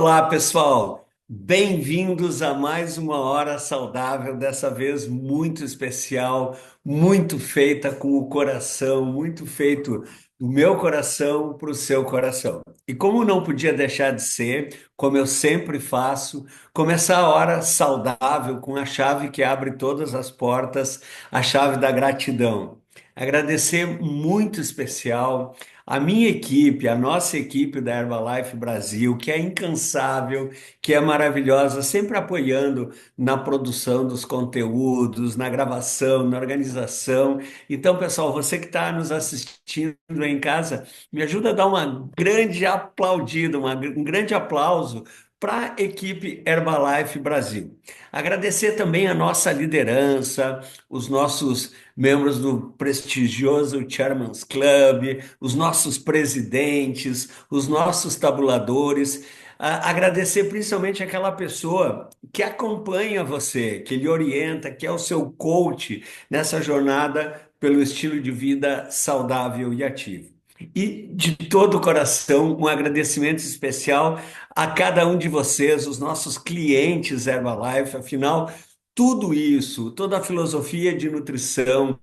Olá, pessoal. Bem-vindos a mais uma hora saudável, dessa vez muito especial, muito feita com o coração, muito feito do meu coração para o seu coração. E como não podia deixar de ser, como eu sempre faço, começar a hora saudável com a chave que abre todas as portas, a chave da gratidão. Agradecer muito especial a minha equipe, a nossa equipe da Herbalife Brasil, que é incansável, que é maravilhosa, sempre apoiando na produção dos conteúdos, na gravação, na organização. Então, pessoal, você que está nos assistindo aí em casa, me ajuda a dar uma grande aplaudida, um grande aplauso para a equipe Herbalife Brasil. Agradecer também a nossa liderança, os nossos membros do prestigioso Chairman's Club, os nossos presidentes, os nossos tabuladores. Agradecer principalmente aquela pessoa que acompanha você, que lhe orienta, que é o seu coach nessa jornada pelo estilo de vida saudável e ativo. E de todo o coração, um agradecimento especial a cada um de vocês, os nossos clientes Herbalife. Afinal, tudo isso, toda a filosofia de nutrição,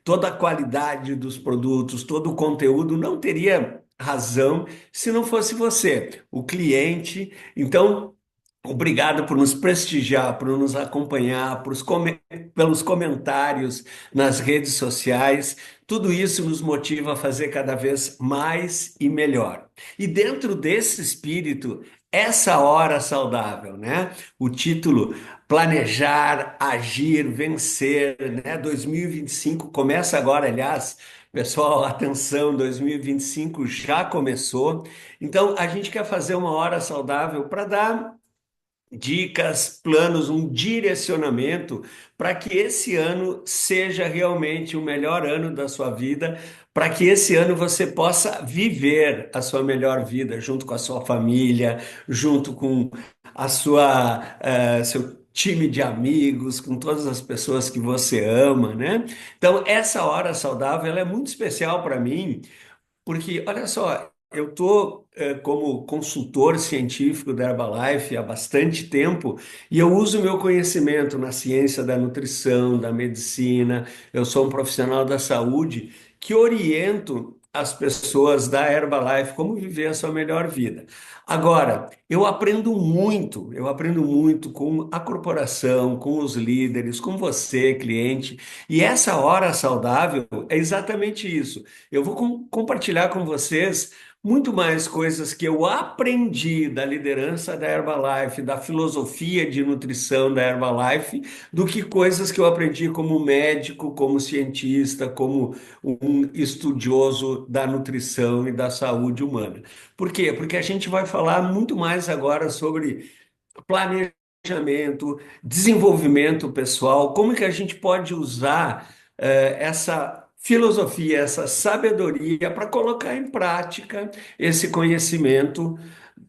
toda a qualidade dos produtos, todo o conteúdo não teria razão se não fosse você, o cliente. Então, obrigado por nos prestigiar, por nos acompanhar, pelos comentários nas redes sociais. Tudo isso nos motiva a fazer cada vez mais e melhor. E dentro desse espírito, essa hora saudável, né? O título Planejar, Agir, Vencer, né? 2025 começa agora, aliás. Pessoal, atenção, 2025 já começou. Então, a gente quer fazer uma hora saudável para dar dicas, planos, um direcionamento para que esse ano seja realmente o melhor ano da sua vida, para que esse ano você possa viver a sua melhor vida junto com a sua família, junto com a sua seu time de amigos, com todas as pessoas que você ama, né? Então, essa hora saudável ela é muito especial para mim porque, olha só, eu estou como consultor científico da Herbalife há bastante tempo e eu uso meu conhecimento na ciência da nutrição, da medicina. Eu sou um profissional da saúde que oriento as pessoas da Herbalife como viver a sua melhor vida. Agora, eu aprendo muito com a corporação, com os líderes, com você, cliente, e essa hora saudável é exatamente isso. Eu vou compartilhar com vocês muito mais coisas que eu aprendi da liderança da Herbalife, da filosofia de nutrição da Herbalife, do que coisas que eu aprendi como médico, como cientista, como um estudioso da nutrição e da saúde humana. Por quê? Porque a gente vai falar muito mais agora sobre planejamento, desenvolvimento pessoal, como que a gente pode usar essa filosofia, essa sabedoria para colocar em prática esse conhecimento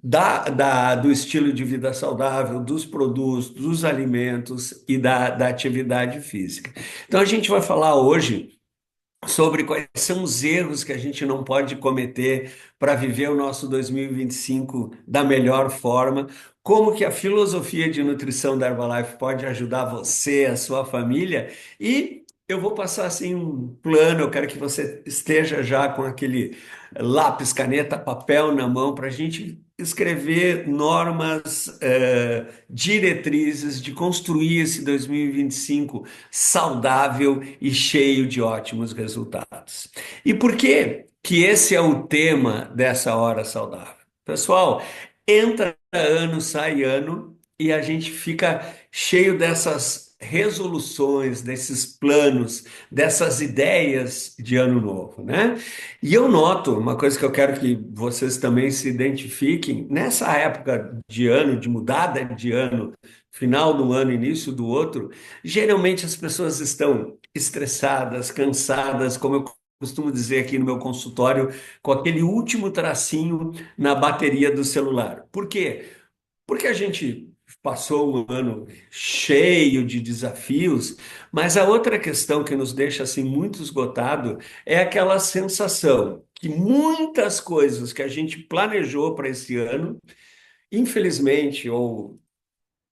do estilo de vida saudável, dos produtos, dos alimentos e da atividade física. Então, a gente vai falar hoje sobre quais são os erros que a gente não pode cometer para viver o nosso 2025 da melhor forma, como que a filosofia de nutrição da Herbalife pode ajudar você, a sua família, e eu vou passar assim um plano, eu quero que você esteja já com aquele lápis, caneta, papel na mão para a gente escrever normas, diretrizes de construir esse 2025 saudável e cheio de ótimos resultados. E por que que esse é o tema dessa hora saudável? Pessoal, entra ano, sai ano e a gente fica cheio dessas resoluções, desses planos, dessas ideias de ano novo, né? E eu noto uma coisa que eu quero que vocês também se identifiquem, nessa época de ano, de mudada de ano, final do ano, início do outro, geralmente as pessoas estão estressadas, cansadas, como eu costumo dizer aqui no meu consultório, com aquele último tracinho na bateria do celular. Por quê? Porque a gente passou um ano cheio de desafios, mas a outra questão que nos deixa assim muito esgotado é aquela sensação que muitas coisas que a gente planejou para esse ano infelizmente, ou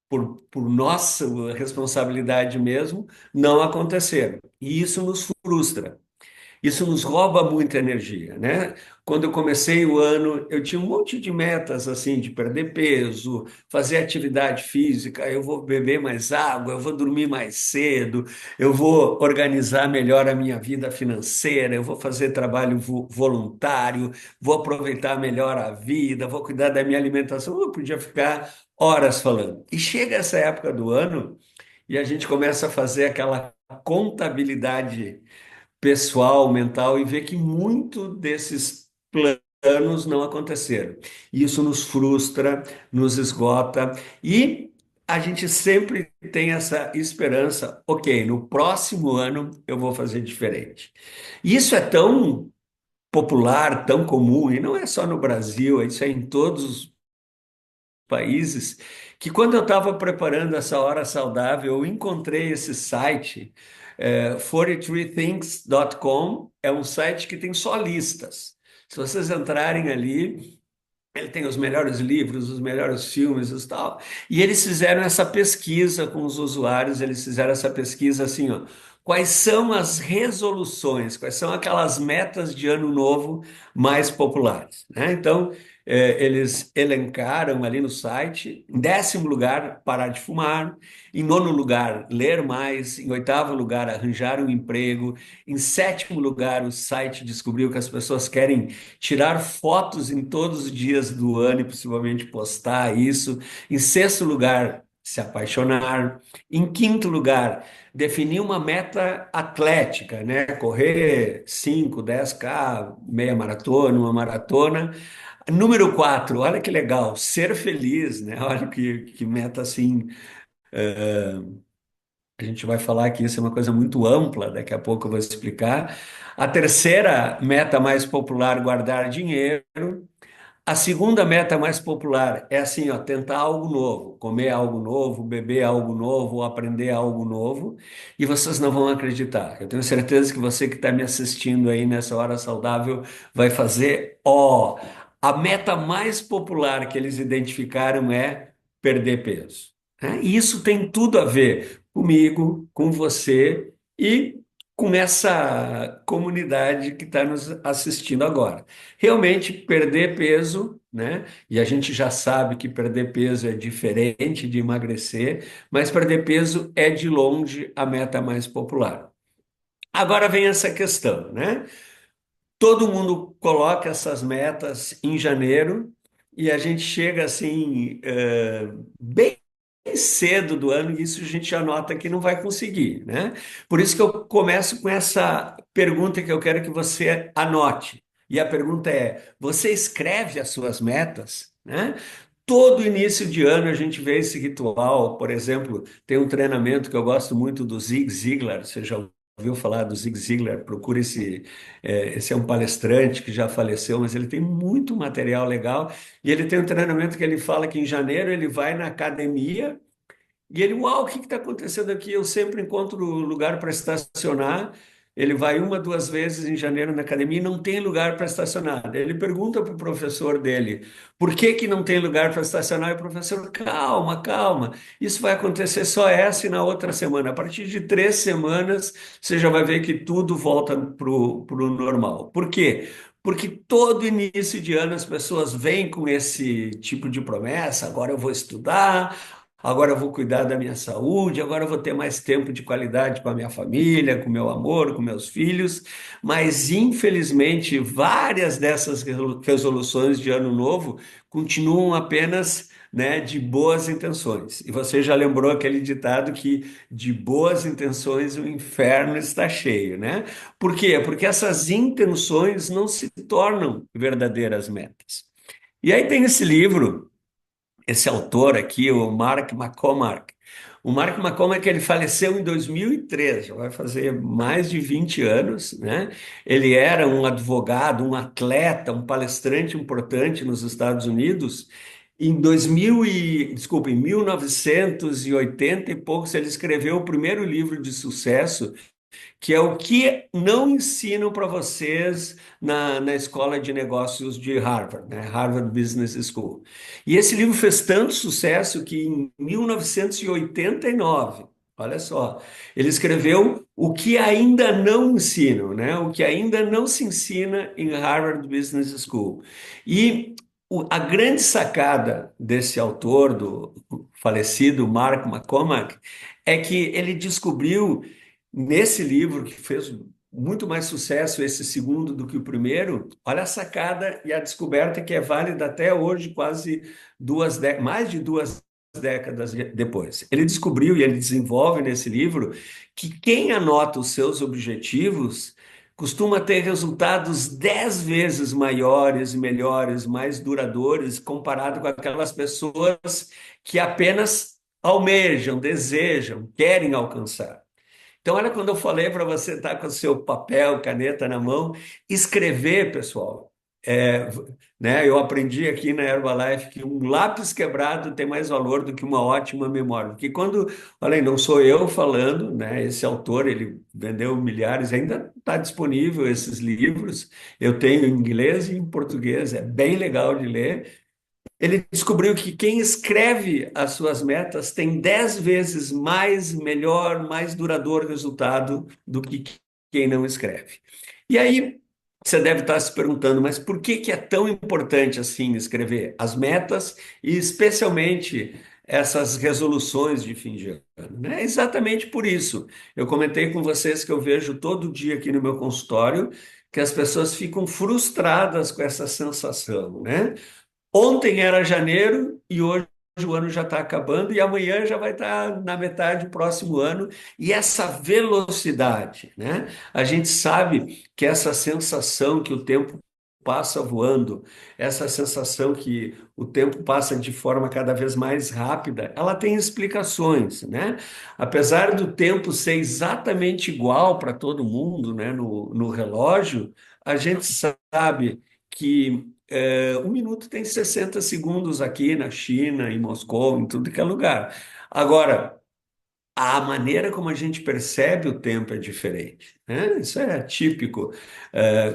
por nossa responsabilidade mesmo, não aconteceram. E isso nos frustra. Isso nos rouba muita energia, né? Quando eu comecei o ano, eu tinha um monte de metas assim, de perder peso, fazer atividade física, eu vou beber mais água, eu vou dormir mais cedo, eu vou organizar melhor a minha vida financeira, eu vou fazer trabalho voluntário, vou aproveitar melhor a vida, vou cuidar da minha alimentação. Eu podia ficar horas falando. E chega essa época do ano e a gente começa a fazer aquela contabilidade pessoal, mental, e ver que muito desses planos não aconteceram. Isso nos frustra, nos esgota e a gente sempre tem essa esperança, ok, no próximo ano eu vou fazer diferente. E isso é tão popular, tão comum, e não é só no Brasil, isso é em todos os países, que quando eu estava preparando essa hora saudável, eu encontrei esse site, 43things.com, é um site que tem só listas. Se vocês entrarem ali, ele tem os melhores livros, os melhores filmes e tal. E eles fizeram essa pesquisa com os usuários, eles fizeram essa pesquisa assim, ó. Quais são as resoluções, quais são aquelas metas de ano novo mais populares, né? Então, eles elencaram ali no site, em 10º lugar, parar de fumar, em 9º lugar, ler mais, em 8º lugar, arranjar um emprego, em 7º lugar, o site descobriu que as pessoas querem tirar fotos em todos os dias do ano e possivelmente postar isso. Em 6º lugar, se apaixonar. Em 5º lugar, definir uma meta atlética, né? Correr 5, 10K, meia maratona, uma maratona. Número 4, olha que legal, ser feliz, né? Olha que meta assim. A gente vai falar que isso é uma coisa muito ampla, daqui a pouco eu vou explicar. A terceira meta mais popular, guardar dinheiro. A segunda meta mais popular é assim, ó, tentar algo novo, comer algo novo, beber algo novo, aprender algo novo, e vocês não vão acreditar. Eu tenho certeza que você que está me assistindo aí nessa hora saudável vai fazer, ó, a meta mais popular que eles identificaram é perder peso, né? E isso tem tudo a ver comigo, com você e com essa comunidade que está nos assistindo agora. Realmente perder peso, né? E a gente já sabe que perder peso é diferente de emagrecer, mas perder peso é de longe a meta mais popular. Agora vem essa questão, né? Todo mundo coloca essas metas em janeiro e a gente chega assim, bem cedo do ano e isso a gente já nota que não vai conseguir, né? Por isso que eu começo com essa pergunta que eu quero que você anote. E a pergunta é: você escreve as suas metas, né? Todo início de ano a gente vê esse ritual. Por exemplo, tem um treinamento que eu gosto muito do Zig Ziglar. Você já ouviu falar do Zig Ziglar? Procure esse. Esse é um palestrante que já faleceu, mas ele tem muito material legal. E ele tem um treinamento que ele fala que em janeiro ele vai na academia e ele, uau, o que está acontecendo aqui? Eu sempre encontro lugar para estacionar. Ele vai uma, duas vezes em janeiro na academia e não tem lugar para estacionar. Daí ele pergunta para o professor dele, por que que não tem lugar para estacionar? E o professor, calma, calma. Isso vai acontecer só essa e na outra semana. A partir de 3 semanas, você já vai ver que tudo volta para o normal. Por quê? Porque todo início de ano as pessoas vêm com esse tipo de promessa, agora eu vou estudar, agora eu vou cuidar da minha saúde, agora eu vou ter mais tempo de qualidade com a minha família, com o meu amor, com meus filhos. Mas, infelizmente, várias dessas resoluções de ano novo continuam apenas, né, de boas intenções. E você já lembrou aquele ditado que de boas intenções o inferno está cheio, né? Por quê? Porque essas intenções não se tornam verdadeiras metas. E aí tem esse livro, esse autor aqui, o Mark McCormack. O Mark McCormack, ele faleceu em 2003, já vai fazer mais de 20 anos, né? Ele era um advogado, um atleta, um palestrante importante nos Estados Unidos. Em 2000 e, desculpa, em 1980 e poucos, ele escreveu o primeiro livro de sucesso que é o que não ensinam para vocês na escola de negócios de Harvard, né? Harvard Business School. E esse livro fez tanto sucesso que em 1989, olha só, ele escreveu o que ainda não ensinam, né? O que ainda não se ensina em Harvard Business School. E a grande sacada desse autor, do falecido Mark McCormack, é que ele descobriu nesse livro, que fez muito mais sucesso esse segundo do que o primeiro, olha a sacada e a descoberta que é válida até hoje, quase mais de duas décadas depois. Ele descobriu e ele desenvolve nesse livro que quem anota os seus objetivos costuma ter resultados 10 vezes maiores, melhores, mais duradouros, comparado com aquelas pessoas que apenas almejam, desejam, querem alcançar. Então, olha, quando eu falei para você estar com o seu papel, caneta na mão, escrever, pessoal. É, né, eu aprendi aqui na Herbalife que um lápis quebrado tem mais valor do que uma ótima memória. Porque quando, olha aí, não sou eu falando, né? Esse autor, ele vendeu milhares, ainda está disponível esses livros. Eu tenho em inglês e em português, é bem legal de ler. Ele descobriu que quem escreve as suas metas tem 10 vezes mais, melhor, mais duradouro resultado do que quem não escreve. E aí, você deve estar se perguntando, mas por que que é tão importante assim escrever as metas e especialmente essas resoluções de fim de ano, né? Exatamente por isso. Eu comentei com vocês que eu vejo todo dia aqui no meu consultório que as pessoas ficam frustradas com essa sensação, né? Ontem era janeiro e hoje o ano já está acabando e amanhã já vai estar na metade do próximo ano. E essa velocidade, né? A gente sabe que essa sensação que o tempo passa voando, essa sensação que o tempo passa de forma cada vez mais rápida, ela tem explicações, né? Apesar do tempo ser exatamente igual para todo mundo, né, no relógio, a gente sabe que um minuto tem 60 segundos aqui na China, em Moscou, em tudo que é lugar. Agora, a maneira como a gente percebe o tempo é diferente, né? Isso é típico.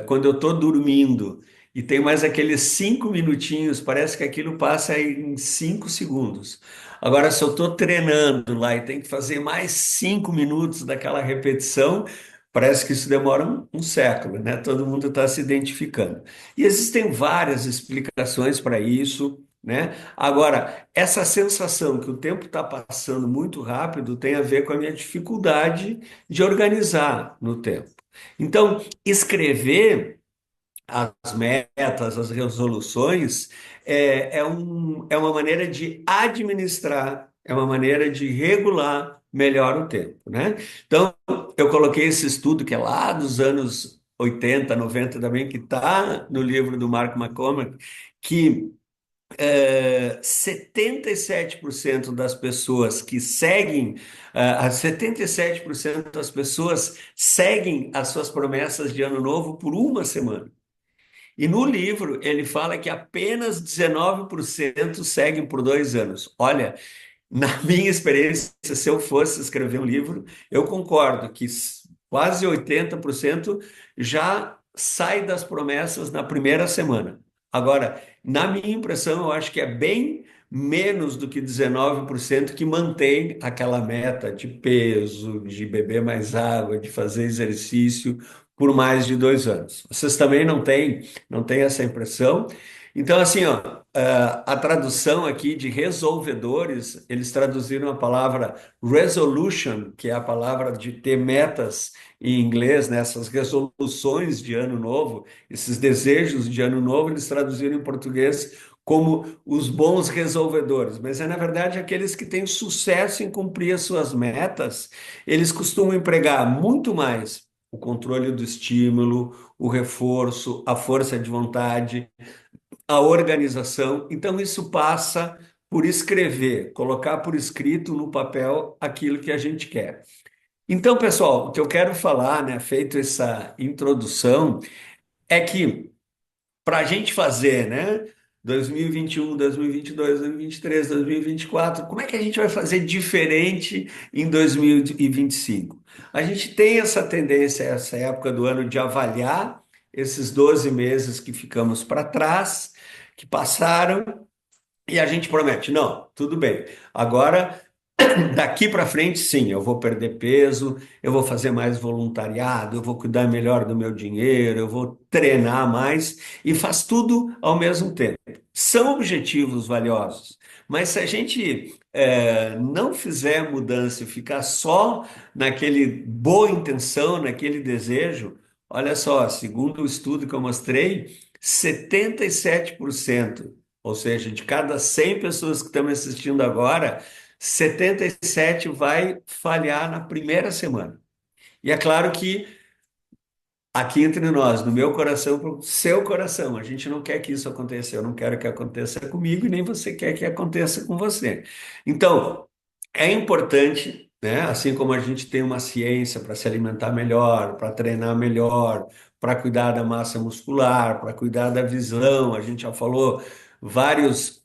Quando eu estou dormindo e tem mais aqueles 5 minutinhos, parece que aquilo passa em 5 segundos. Agora, se eu estou treinando lá e tem que fazer mais 5 minutos daquela repetição, parece que isso demora um século, né? Todo mundo está se identificando. E existem várias explicações para isso, né? Agora, essa sensação que o tempo está passando muito rápido tem a ver com a minha dificuldade de organizar no tempo. Então, escrever as metas, as resoluções, é uma maneira de administrar, é uma maneira de regular melhor o tempo, né? Então, eu coloquei esse estudo que é lá dos anos 80, 90 também, que está no livro do Mark McCormack, que 77% das pessoas que seguem, 77% das pessoas seguem as suas promessas de ano novo por uma semana. E no livro ele fala que apenas 19% seguem por 2 anos. Olha, na minha experiência, se eu fosse escrever um livro, eu concordo que quase 80% já sai das promessas na primeira semana. Agora, na minha impressão, eu acho que é bem menos do que 19% que mantém aquela meta de peso, de beber mais água, de fazer exercício por mais de 2 anos. Vocês também não têm essa impressão? Então, assim, ó, a tradução aqui de resolvedores, eles traduziram a palavra resolution, que é a palavra de ter metas em inglês, né? Essas resoluções de ano novo, esses desejos de ano novo, eles traduziram em português como os bons resolvedores. Mas é, na verdade, aqueles que têm sucesso em cumprir as suas metas, eles costumam empregar muito mais o controle do estímulo, o reforço, a força de vontade, a organização. Então, isso passa por escrever, colocar por escrito no papel aquilo que a gente quer. Então, pessoal, o que eu quero falar, né, feito essa introdução, é que para a gente fazer, né, 2021, 2022, 2023, 2024. Como é que a gente vai fazer diferente em 2025? A gente tem essa tendência, essa época do ano, de avaliar esses 12 meses que ficamos para trás, que passaram, e a gente promete, não, tudo bem. Agora daqui para frente, sim, eu vou perder peso, eu vou fazer mais voluntariado, eu vou cuidar melhor do meu dinheiro, eu vou treinar mais e faz tudo ao mesmo tempo. São objetivos valiosos, mas se a gente não fizer mudança e ficar só naquele boa intenção, naquele desejo, olha só, segundo o estudo que eu mostrei, 77%, ou seja, de cada 100 pessoas que estão me assistindo agora, 77 vai falhar na primeira semana. E é claro que aqui entre nós, no meu coração, para o seu coração, a gente não quer que isso aconteça. Eu não quero que aconteça comigo e nem você quer que aconteça com você. Então, é importante, né? Assim como a gente tem uma ciência para se alimentar melhor, para treinar melhor, para cuidar da massa muscular, para cuidar da visão, a gente já falou várias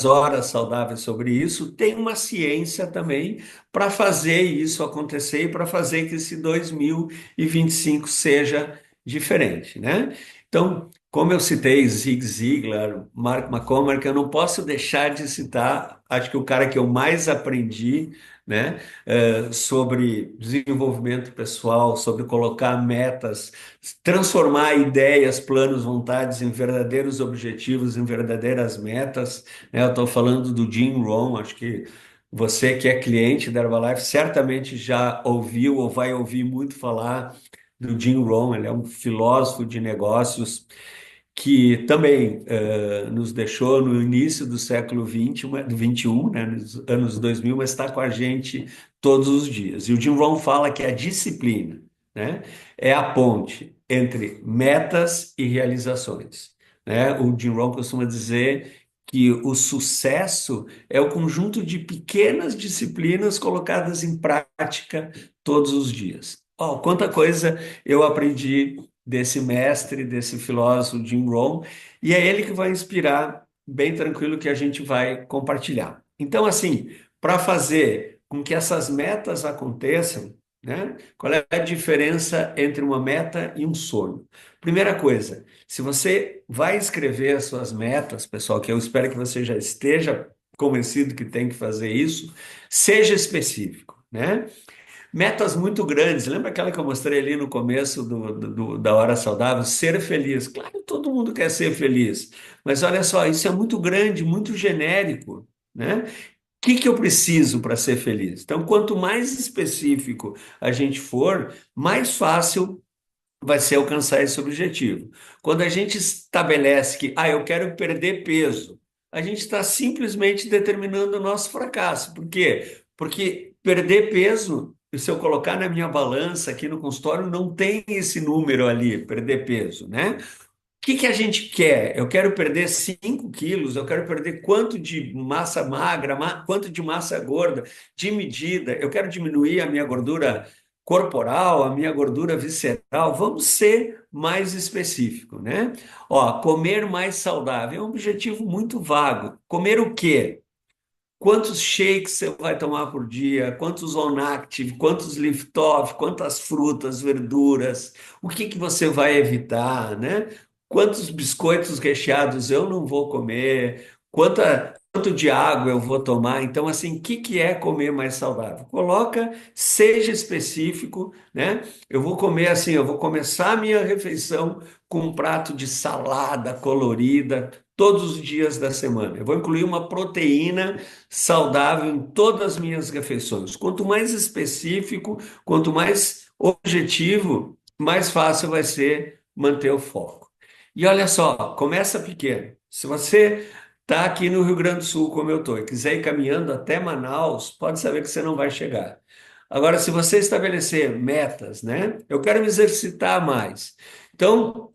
horas saudáveis sobre isso. Tem uma ciência também para fazer isso acontecer e para fazer que esse 2025 seja diferente, né? Então, como eu citei Zig Ziglar, Mark McCormack, eu não posso deixar de citar, acho que o cara que eu mais aprendi, né, sobre desenvolvimento pessoal, sobre colocar metas, transformar ideias, planos, vontades em verdadeiros objetivos, em verdadeiras metas, né? Eu estou falando do Jim Rohn, acho que você que é cliente da Herbalife certamente já ouviu ou vai ouvir muito falar do Jim Rohn. Ele é um filósofo de negócios que também nos deixou no início do século XXI, né, nos anos 2000, mas está com a gente todos os dias. E o Jim Rohn fala que a disciplina, né, é a ponte entre metas e realizações, né? O Jim Rohn costuma dizer que o sucesso é o conjunto de pequenas disciplinas colocadas em prática todos os dias. Oh, quanta coisa eu aprendi desse mestre, desse filósofo Jim Rohn, e é ele que vai inspirar, bem tranquilo, que a gente vai compartilhar. Então, assim, para fazer com que essas metas aconteçam, né? Qual é a diferença entre uma meta e um sonho? Primeira coisa, se você vai escrever as suas metas, pessoal, que eu espero que você já esteja convencido que tem que fazer isso, seja específico, né? Metas muito grandes. Lembra aquela que eu mostrei ali no começo da Hora Saudável? Ser feliz. Claro, todo mundo quer ser feliz. Mas olha só, isso é muito grande, muito genérico, né? O que que eu preciso para ser feliz? Então, quanto mais específico a gente for, mais fácil vai ser alcançar esse objetivo. Quando a gente estabelece que, eu quero perder peso, a gente está simplesmente determinando o nosso fracasso. Por quê? Porque perder peso, se eu colocar na minha balança aqui no consultório, não tem esse número ali, perder peso, né? O que que a gente quer? Eu quero perder 5 quilos, eu quero perder quanto de massa magra, quanto de massa gorda, de medida, eu quero diminuir a minha gordura corporal, a minha gordura visceral. Vamos ser mais específico, né? Ó, comer mais saudável é um objetivo muito vago. Comer o quê? Quantos shakes você vai tomar por dia? Quantos on-active? Quantos lift-off? Quantas frutas, verduras? O que que você vai evitar, né? Quantos biscoitos recheados eu não vou comer? Quanto de água eu vou tomar? Então, assim, o que que é comer mais saudável? Coloca, seja específico, né? Eu vou comer assim, eu vou começar a minha refeição com um prato de salada colorida todos os dias da semana. Eu vou incluir uma proteína saudável em todas as minhas refeições. Quanto mais específico, quanto mais objetivo, mais fácil vai ser manter o foco. E olha só, começa pequeno. Se você está aqui no Rio Grande do Sul, como eu estou, e quiser ir caminhando até Manaus, pode saber que você não vai chegar. Agora, se você estabelecer metas, né? Eu quero me exercitar mais. Então,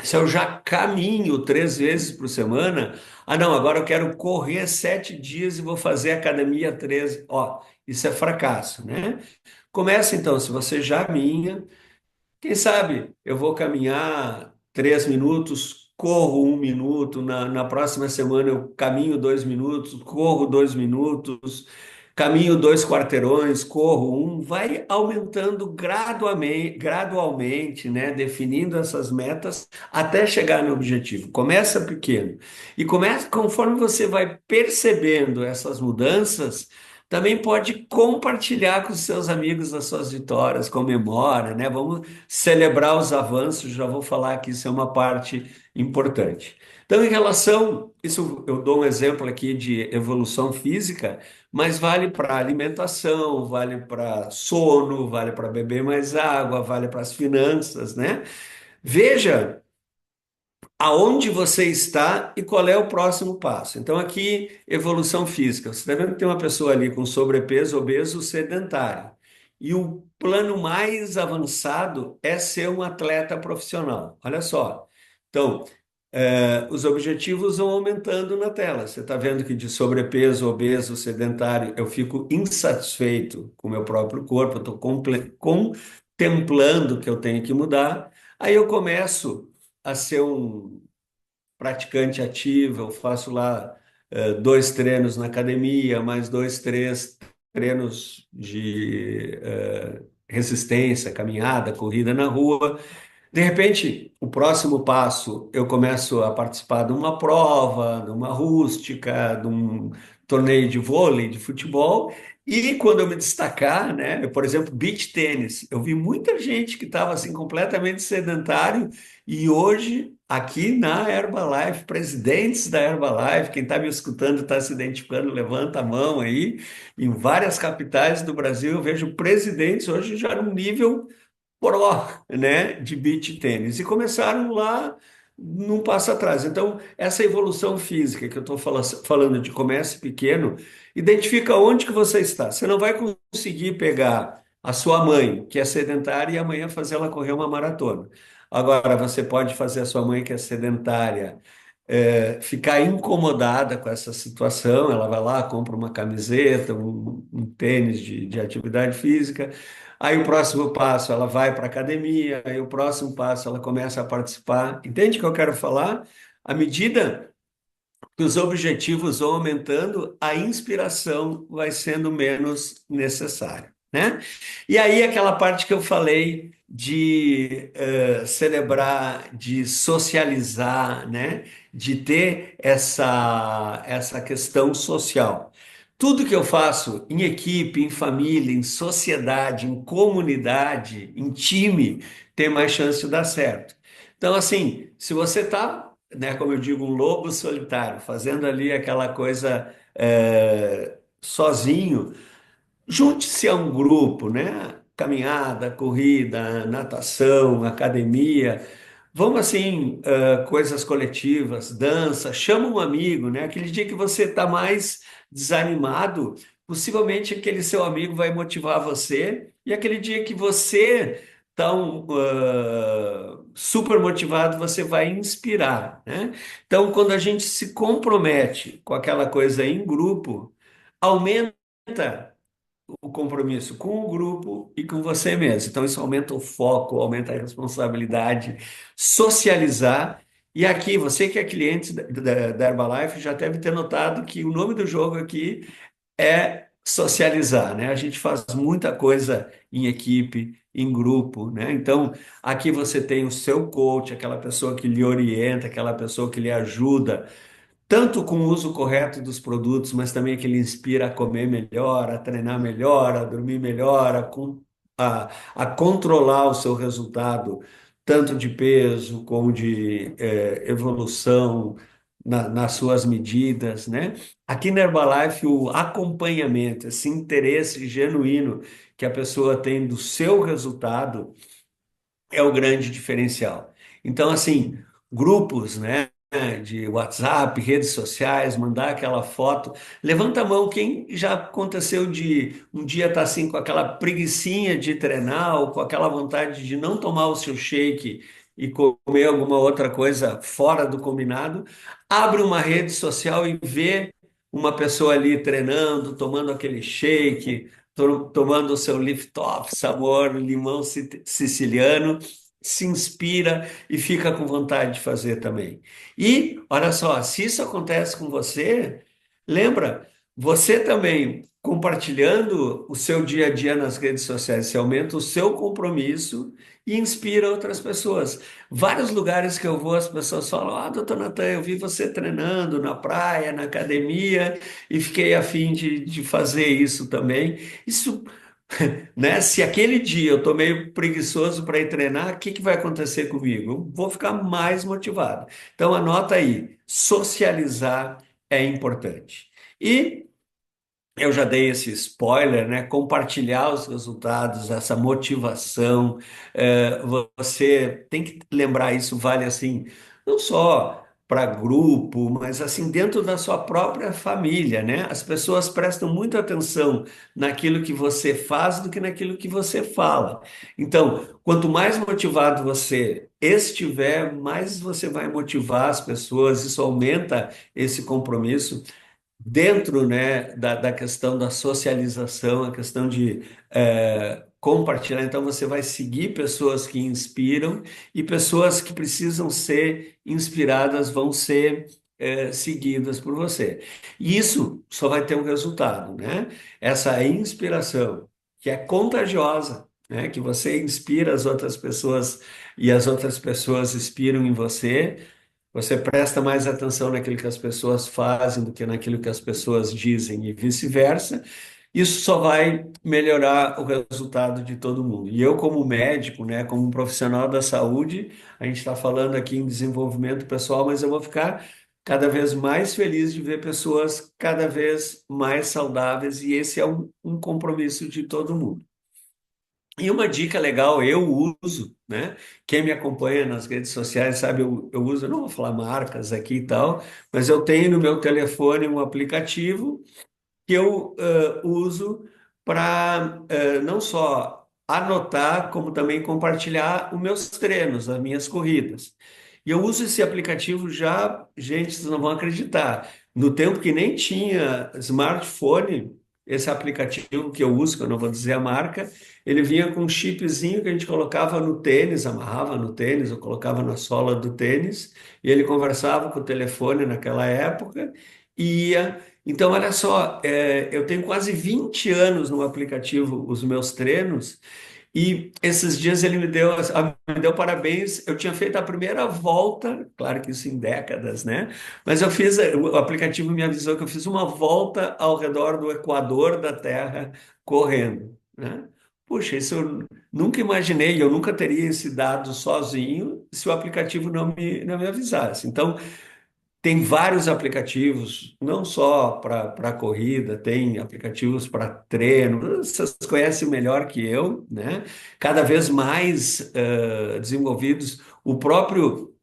se eu já caminho 3 vezes por semana, não, agora eu quero correr 7 dias e vou fazer academia 13. Ó, isso é fracasso, né? Começa então, se você já caminha, quem sabe eu vou caminhar 3 minutos corro 1 minuto, na próxima semana eu caminho 2 minutos, corro 2 minutos, caminho 2 quarteirões, corro um, vai aumentando gradualmente, né? Definindo essas metas até chegar no objetivo. Começa pequeno. E começa, conforme você vai percebendo essas mudanças, também pode compartilhar com os seus amigos as suas vitórias, comemora, né? Vamos celebrar os avanços, já vou falar que isso é uma parte importante. Então, em relação, isso eu dou um exemplo aqui de evolução física, mas vale para alimentação, vale para sono, vale para beber mais água, vale para as finanças, né? Veja aonde você está e qual é o próximo passo. Então, aqui, evolução física. Você está vendo que tem uma pessoa ali com sobrepeso, obeso, sedentário. E o plano mais avançado é ser um atleta profissional. Olha só. Então, os objetivos vão aumentando na tela. Você está vendo que de sobrepeso, obeso, sedentário, eu fico insatisfeito com o meu próprio corpo, eu estou contemplando que eu tenho que mudar. Aí eu começo a ser um praticante ativo, eu faço lá 2 treinos na academia, mais 2, 3 treinos de resistência, caminhada, corrida na rua. De repente, o próximo passo, eu começo a participar de uma prova, de uma rústica, de um torneio de vôlei, de futebol, e quando eu me destacar, né, por exemplo, beach tênis, eu vi muita gente que estava assim completamente sedentário e hoje aqui na Herbalife, presidentes da Herbalife, quem está me escutando está se identificando, levanta a mão aí, em várias capitais do Brasil eu vejo presidentes hoje já no nível pro, né, de beach tênis. E começaram lá num passo atrás. Então, essa evolução física que eu estou falando de comércio pequeno, identifica onde que você está. Você não vai conseguir pegar a sua mãe, que é sedentária, e amanhã fazer ela correr uma maratona. Agora, você pode fazer a sua mãe, que é sedentária, ficar incomodada com essa situação, ela vai lá, compra uma camiseta, um tênis de atividade física, aí o próximo passo ela vai para a academia, aí o próximo passo ela começa a participar. Entende o que eu quero falar? À medida que os objetivos vão aumentando, a inspiração vai sendo menos necessária, né? E aí aquela parte que eu falei de celebrar, de socializar, né? De ter essa questão social. Tudo que eu faço em equipe, em família, em sociedade, em comunidade, em time, tem mais chance de dar certo. Então, assim, se você está, né, como eu digo, um lobo solitário, fazendo ali aquela coisa sozinho, junte-se a um grupo, né? Caminhada, corrida, natação, academia. Vamos assim, coisas coletivas, dança, chama um amigo, né? Aquele dia que você está mais desanimado, possivelmente aquele seu amigo vai motivar você, e aquele dia que você está super motivado, você vai inspirar, né? Então, quando a gente se compromete com aquela coisa em grupo, aumenta o compromisso com o grupo e com você mesmo. Então, isso aumenta o foco, aumenta a responsabilidade, socializar. E aqui, você que é cliente da Herbalife já deve ter notado que o nome do jogo aqui é socializar, né? A gente faz muita coisa em equipe, em grupo, né? Então, aqui você tem o seu coach, aquela pessoa que lhe orienta, aquela pessoa que lhe ajuda tanto com o uso correto dos produtos, mas também que ele inspira a comer melhor, a treinar melhor, a dormir melhor, a controlar o seu resultado, tanto de peso como de evolução nas suas medidas, né? Aqui na Herbalife, o acompanhamento, esse interesse genuíno que a pessoa tem do seu resultado é o grande diferencial. Então, assim, grupos, né, de WhatsApp, redes sociais, mandar aquela foto. Levanta a mão quem já aconteceu de um dia estar assim com aquela preguicinha de treinar ou com aquela vontade de não tomar o seu shake e comer alguma outra coisa fora do combinado. Abre uma rede social e vê uma pessoa ali treinando, tomando aquele shake, tomando o seu lift off, sabor limão siciliano. se inspira e fica com vontade de fazer também. E, olha só, se isso acontece com você, lembra, você também compartilhando o seu dia a dia nas redes sociais, você aumenta o seu compromisso e inspira outras pessoas. Vários lugares que eu vou, as pessoas falam: Ah, doutor Natan, eu vi você treinando na praia, na academia, e fiquei a fim de fazer isso também. Isso, né? Se aquele dia eu estou meio preguiçoso para ir treinar, o que que vai acontecer comigo? Eu vou ficar mais motivado. Então, anota aí: socializar é importante. E eu já dei esse spoiler, né? Compartilhar os resultados, essa motivação. Você tem que lembrar isso, vale assim, não só para grupo, mas assim, dentro da sua própria família, né? As pessoas prestam muita atenção naquilo que você faz do que naquilo que você fala. Então, quanto mais motivado você estiver, mais você vai motivar as pessoas, isso aumenta esse compromisso dentro, né, da questão da socialização, a questão de compartilhar. Então, você vai seguir pessoas que inspiram e pessoas que precisam ser inspiradas vão ser seguidas por você. E isso só vai ter um resultado, né? Essa inspiração, que é contagiosa, né? Que você inspira as outras pessoas e as outras pessoas inspiram em você. Você presta mais atenção naquilo que as pessoas fazem do que naquilo que as pessoas dizem e vice-versa. Isso só vai melhorar o resultado de todo mundo. E eu, como médico, né, como um profissional da saúde, a gente está falando aqui em desenvolvimento pessoal, mas eu vou ficar cada vez mais feliz de ver pessoas cada vez mais saudáveis, e esse é um compromisso de todo mundo. E uma dica legal, eu uso, né? Quem me acompanha nas redes sociais sabe, eu uso, eu não vou falar marcas aqui e tal, mas eu tenho no meu telefone um aplicativo que eu uso para não só anotar, como também compartilhar os meus treinos, as minhas corridas. E eu uso esse aplicativo já, gente, vocês não vão acreditar. No tempo que nem tinha smartphone, esse aplicativo que eu uso, que eu não vou dizer a marca, ele vinha com um chipzinho que a gente colocava no tênis, amarrava no tênis, ou colocava na sola do tênis, e ele conversava com o telefone naquela época, e ia. Então, olha só, eu tenho quase 20 anos no aplicativo, os meus treinos, e esses dias ele me deu parabéns. Eu tinha feito a primeira volta, claro que isso em décadas, né? Mas eu fiz, o aplicativo me avisou que eu fiz uma volta ao redor do Equador da Terra correndo, né? Puxa, isso eu nunca imaginei, eu nunca teria esse dado sozinho se o aplicativo não me avisasse. Então, tem vários aplicativos, não só para corrida, tem aplicativos para treino. Vocês conhecem melhor que eu, né? Cada vez mais desenvolvidos. O próprio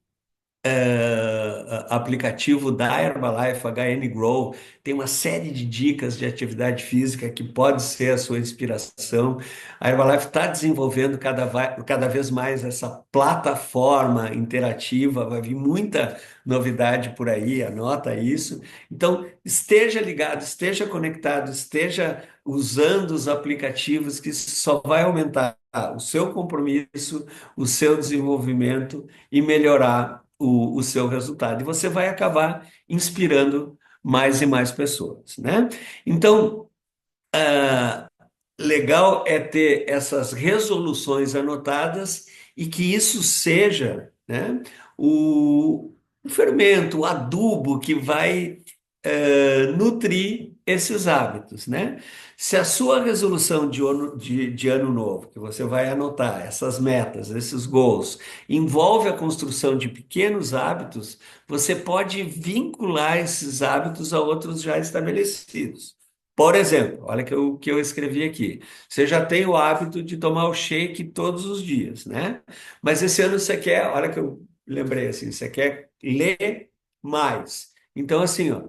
aplicativo da Herbalife, HN Grow, tem uma série de dicas de atividade física que pode ser a sua inspiração. A Herbalife está desenvolvendo cada vez mais essa plataforma interativa, vai vir muita novidade por aí, anota isso. Então, esteja ligado, esteja conectado, esteja usando os aplicativos, que isso só vai aumentar o seu compromisso, o seu desenvolvimento e melhorar o seu resultado. E você vai acabar inspirando mais e mais pessoas, né? Então, legal é ter essas resoluções anotadas e que isso seja, né, o fermento, o adubo que vai nutrir esses hábitos, né? Se a sua resolução de ano novo, que você vai anotar essas metas, esses goals, envolve a construção de pequenos hábitos, você pode vincular esses hábitos a outros já estabelecidos. Por exemplo, olha que eu escrevi aqui. Você já tem o hábito de tomar o shake todos os dias, né? Mas esse ano você quer, olha que eu lembrei assim, você quer ler mais. Então, assim, ó,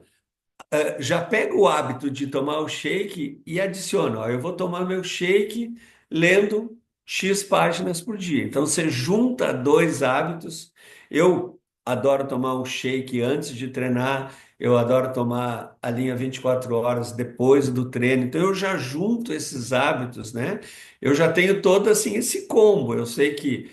já pega o hábito de tomar o shake e adiciona. Ó, eu vou tomar meu shake lendo X páginas por dia. Então você junta dois hábitos. Eu adoro tomar um shake antes de treinar. Eu adoro tomar a linha 24 horas depois do treino. Então eu já junto esses hábitos, né? Eu já tenho todo assim esse combo. Eu sei que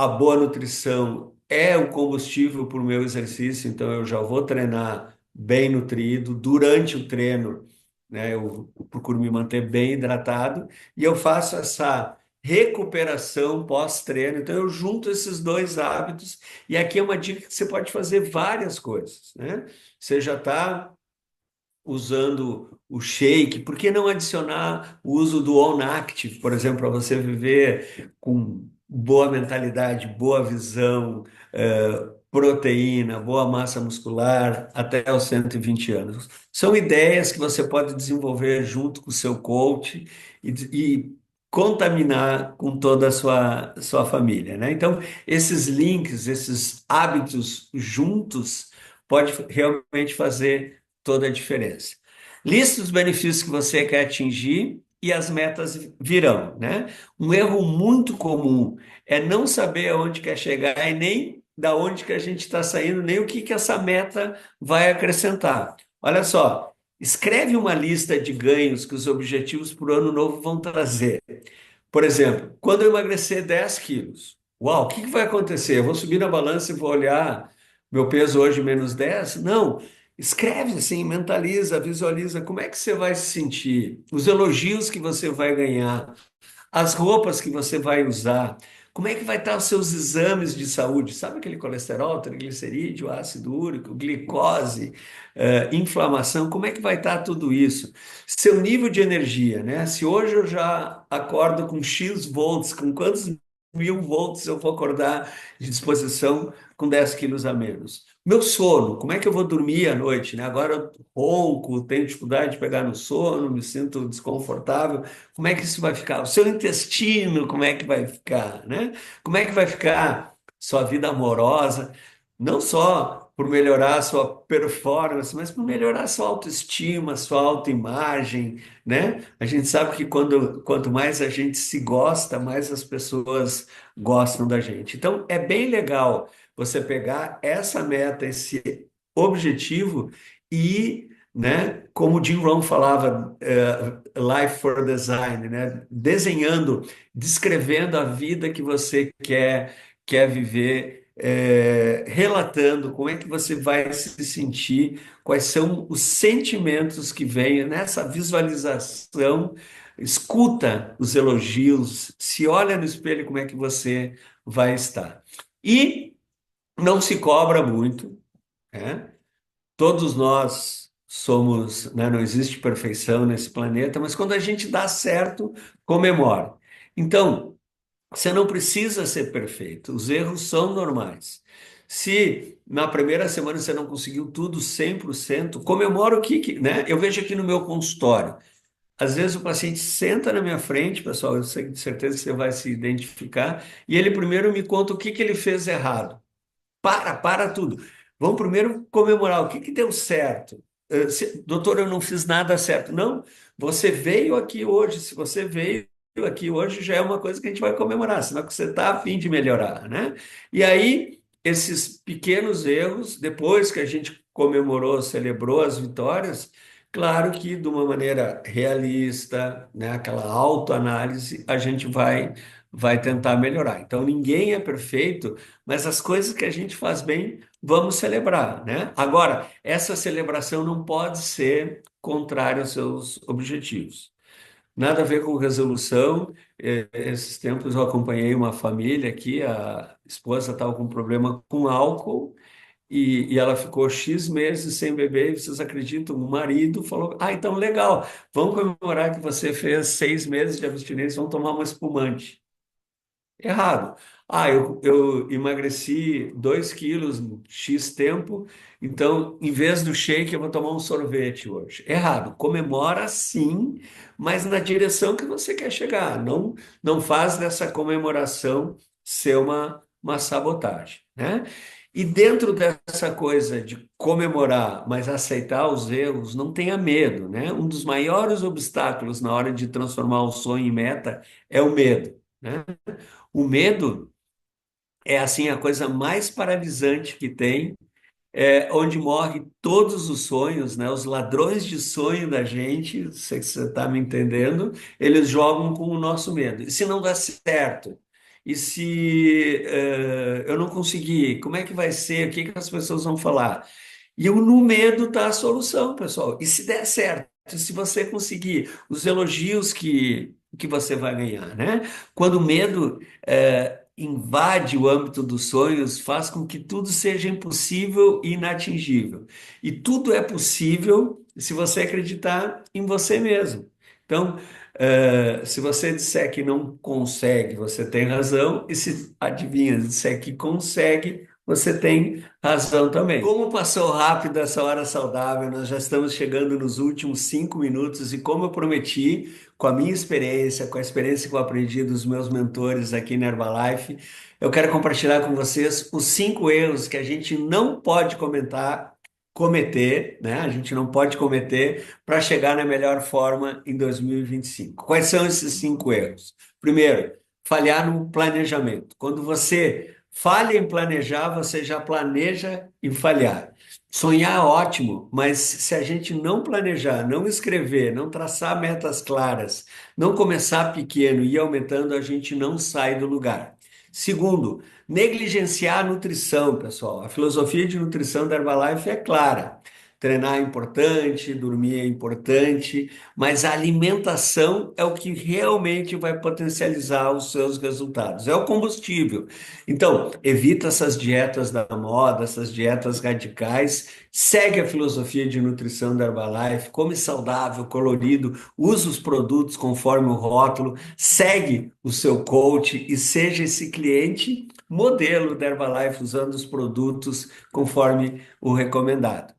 a boa nutrição é o combustível para o meu exercício, então eu já vou treinar bem nutrido. Durante o treino, né, eu procuro me manter bem hidratado e eu faço essa recuperação pós-treino. Então eu junto esses dois hábitos e aqui é uma dica que você pode fazer várias coisas, né? Você já está usando o shake, por que não adicionar o uso do On Active, por exemplo, para você viver com boa mentalidade, boa visão, proteína, boa massa muscular até os 120 anos? São ideias que você pode desenvolver junto com o seu coach e contaminar com toda a sua família, né? Então, esses links, esses hábitos juntos, pode realmente fazer toda a diferença. Lista os benefícios que você quer atingir e as metas virão, né? Um erro muito comum é não saber aonde quer chegar e nem da onde que a gente está saindo, nem o que que essa meta vai acrescentar. Olha só, escreve uma lista de ganhos que os objetivos para o ano novo vão trazer. Por exemplo, quando eu emagrecer 10 quilos, uau, o que que vai acontecer? Eu vou subir na balança e vou olhar meu peso hoje menos 10? Não. Escreve assim, mentaliza, visualiza como é que você vai se sentir, os elogios que você vai ganhar, as roupas que você vai usar, como é que vai estar os seus exames de saúde? Sabe aquele colesterol, triglicerídeo, ácido úrico, glicose, inflamação? Como é que vai estar tudo isso? Seu nível de energia, né? Se hoje eu já acordo com X volts, com quantos mil volts eu vou acordar de disposição com 10 quilos a menos? Meu sono, como é que eu vou dormir à noite, né? Agora eu ronco, tenho dificuldade de pegar no sono, me sinto desconfortável. Como é que isso vai ficar? O seu intestino, como é que vai ficar, né? Como é que vai ficar sua vida amorosa? Não só por melhorar a sua performance, mas por melhorar a sua autoestima, sua autoimagem, né? A gente sabe que quanto mais a gente se gosta, mais as pessoas gostam da gente. Então, é bem legal você pegar essa meta, esse objetivo e, né, como o Jim Rohn falava, Life for Design, né? Desenhando, descrevendo a vida que você quer viver, relatando como é que você vai se sentir, quais são os sentimentos que vêm nessa visualização, escuta os elogios, se olha no espelho como é que você vai estar. E não se cobra muito, né? Todos nós somos, né, não existe perfeição nesse planeta, mas quando a gente dá certo, comemora. Então, você não precisa ser perfeito, os erros são normais. Se na primeira semana você não conseguiu tudo 100%, comemora o né? Eu vejo aqui no meu consultório. Às vezes o paciente senta na minha frente, pessoal, eu sei de certeza que você vai se identificar, e ele primeiro me conta o que que ele fez errado. Para tudo. Vamos primeiro comemorar o que que deu certo. Doutor, eu não fiz nada certo. Não, você veio aqui hoje. Se você veio aqui hoje, já é uma coisa que a gente vai comemorar, senão que você está a fim de melhorar, né? E aí, esses pequenos erros, depois que a gente comemorou, celebrou as vitórias, claro que de uma maneira realista, né, aquela autoanálise, a gente vai tentar melhorar. Então, ninguém é perfeito, mas as coisas que a gente faz bem, vamos celebrar, né? Agora, essa celebração não pode ser contrária aos seus objetivos. Nada a ver com resolução. Esses tempos eu acompanhei uma família aqui, a esposa estava com problema com álcool e ela ficou X meses sem beber. E vocês acreditam? O marido falou: Ah, então legal, vamos comemorar que você fez 6 meses de abstinência, vamos tomar uma espumante. Errado. Ah, eu emagreci 2 quilos em X tempo, então, em vez do shake, eu vou tomar um sorvete hoje. Errado. Comemora sim, mas na direção que você quer chegar. Não faz dessa comemoração ser uma sabotagem, né? E dentro dessa coisa de comemorar, mas aceitar os erros, não tenha medo, né? Um dos maiores obstáculos na hora de transformar o sonho em meta é o medo, né? O medo é assim a coisa mais paralisante que tem, onde morre todos os sonhos, né? Os ladrões de sonho da gente, sei que você está me entendendo, eles jogam com o nosso medo. E se não dá certo? E se eu não conseguir, como é que vai ser? O que que as pessoas vão falar? E no medo está a solução, pessoal. E se der certo, se você conseguir os elogios que você vai ganhar, né? Quando o medo invade o âmbito dos sonhos, faz com que tudo seja impossível e inatingível. E tudo é possível se você acreditar em você mesmo. Então, se você disser que não consegue, você tem razão, e se adivinha, disser que consegue, você tem razão também. Como passou rápido essa hora saudável, nós já estamos chegando nos últimos 5 minutos, e como eu prometi, com a minha experiência, com a experiência que eu aprendi dos meus mentores aqui na Herbalife, eu quero compartilhar com vocês os 5 erros que a gente não pode cometer, né? A gente não pode cometer para chegar na melhor forma em 2025. Quais são esses 5 erros? Primeiro, falhar no planejamento. Quando você falha em planejar, você já planeja em falhar. Sonhar é ótimo, mas se a gente não planejar, não escrever, não traçar metas claras, não começar pequeno e ir aumentando, a gente não sai do lugar. Segundo, negligenciar a nutrição, pessoal. A filosofia de nutrição da Herbalife é clara. Treinar é importante, dormir é importante, mas a alimentação é o que realmente vai potencializar os seus resultados. É o combustível. Então, evita essas dietas da moda, essas dietas radicais, segue a filosofia de nutrição da Herbalife, come saudável, colorido, usa os produtos conforme o rótulo, segue o seu coach e seja esse cliente modelo da Herbalife usando os produtos conforme o recomendado.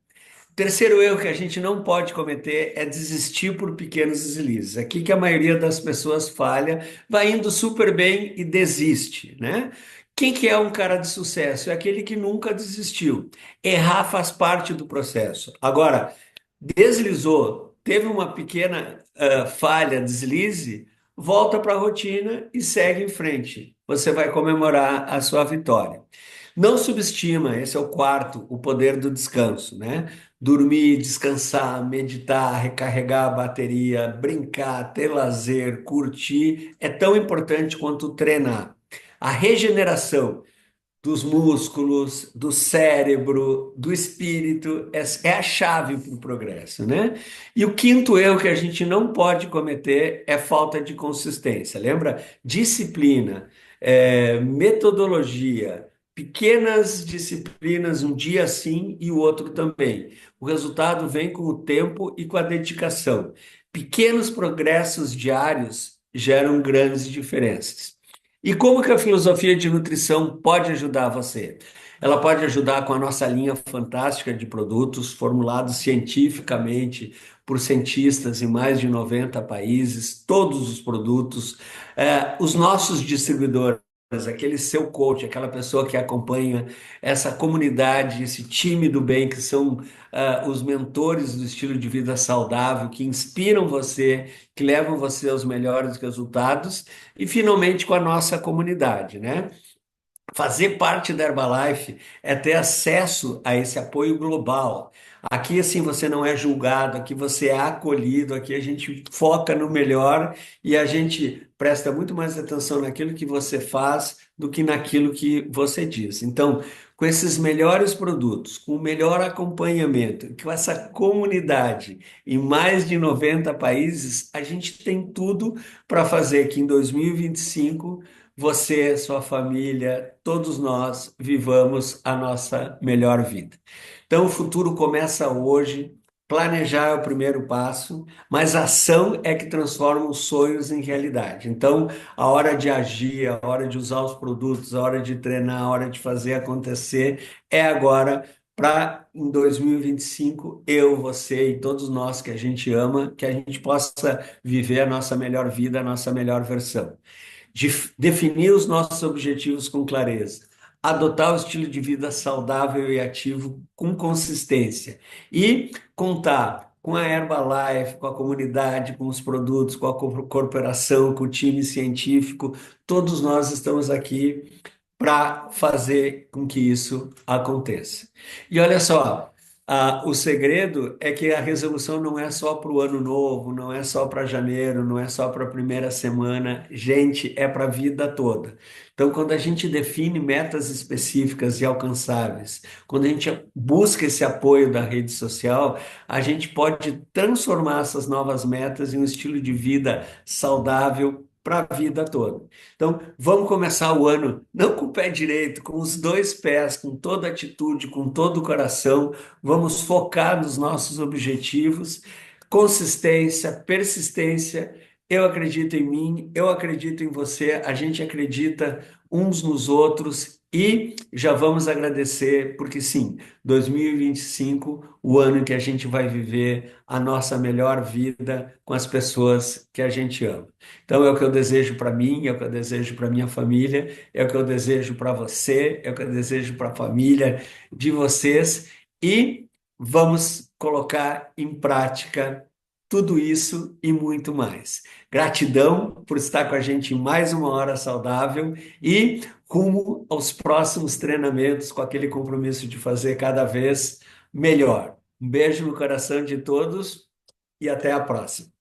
Terceiro erro que a gente não pode cometer é desistir por pequenos deslizes. Aqui que a maioria das pessoas falha, vai indo super bem e desiste, né? Quem que é um cara de sucesso? É aquele que nunca desistiu. Errar faz parte do processo. Agora, deslizou, teve uma pequena falha, deslize, volta para a rotina e segue em frente. Você vai comemorar a sua vitória. Não subestima, esse é o quarto, o poder do descanso, né? Dormir, descansar, meditar, recarregar a bateria, brincar, ter lazer, curtir, é tão importante quanto treinar. A regeneração dos músculos, do cérebro, do espírito, é a chave para o progresso, né? E o quinto erro que a gente não pode cometer é falta de consistência. Lembra? Disciplina, metodologia, pequenas disciplinas, um dia sim e o outro também. O resultado vem com o tempo e com a dedicação. Pequenos progressos diários geram grandes diferenças. E como que a filosofia de nutrição pode ajudar você? Ela pode ajudar com a nossa linha fantástica de produtos, formulados cientificamente por cientistas em mais de 90 países, todos os produtos, os nossos distribuidores, aquele seu coach, aquela pessoa que acompanha essa comunidade, esse time do bem, que são os mentores do estilo de vida saudável, que inspiram você, que levam você aos melhores resultados, e finalmente com a nossa comunidade, né? Fazer parte da Herbalife é ter acesso a esse apoio global. Aqui, assim, você não é julgado, aqui você é acolhido, aqui a gente foca no melhor e a gente presta muito mais atenção naquilo que você faz do que naquilo que você diz. Então, com esses melhores produtos, com o melhor acompanhamento, com essa comunidade em mais de 90 países, a gente tem tudo para fazer que em 2025 você, sua família, todos nós vivamos a nossa melhor vida. Então, o futuro começa hoje. Planejar é o primeiro passo, mas a ação é que transforma os sonhos em realidade. Então, a hora de agir, a hora de usar os produtos, a hora de treinar, a hora de fazer acontecer é agora para em 2025 eu, você e todos nós que a gente ama, que a gente possa viver a nossa melhor vida, a nossa melhor versão definir os nossos objetivos com clareza, adotar o estilo de vida saudável e ativo com consistência e contar com a Herbalife, com a comunidade, com os produtos, com a corporação, com o time científico. Todos nós estamos aqui para fazer com que isso aconteça. E olha só, O segredo é que a resolução não é só para o ano novo, não é só para janeiro, não é só para a primeira semana. Gente, é para a vida toda. Então, quando a gente define metas específicas e alcançáveis, quando a gente busca esse apoio da rede social, a gente pode transformar essas novas metas em um estilo de vida saudável para a vida toda. Então, vamos começar o ano não com o pé direito, com os dois pés, com toda atitude, com todo o coração. Vamos focar nos nossos objetivos, consistência, persistência. Eu acredito em mim, eu acredito em você, a gente acredita uns nos outros e já vamos agradecer, porque sim, 2025, o ano em que a gente vai viver a nossa melhor vida com as pessoas que a gente ama. Então é o que eu desejo para mim, é o que eu desejo para minha família, é o que eu desejo para você, é o que eu desejo para a família de vocês e vamos colocar em prática tudo isso e muito mais. Gratidão por estar com a gente em mais uma hora saudável e rumo aos próximos treinamentos com aquele compromisso de fazer cada vez melhor. Um beijo no coração de todos e até a próxima.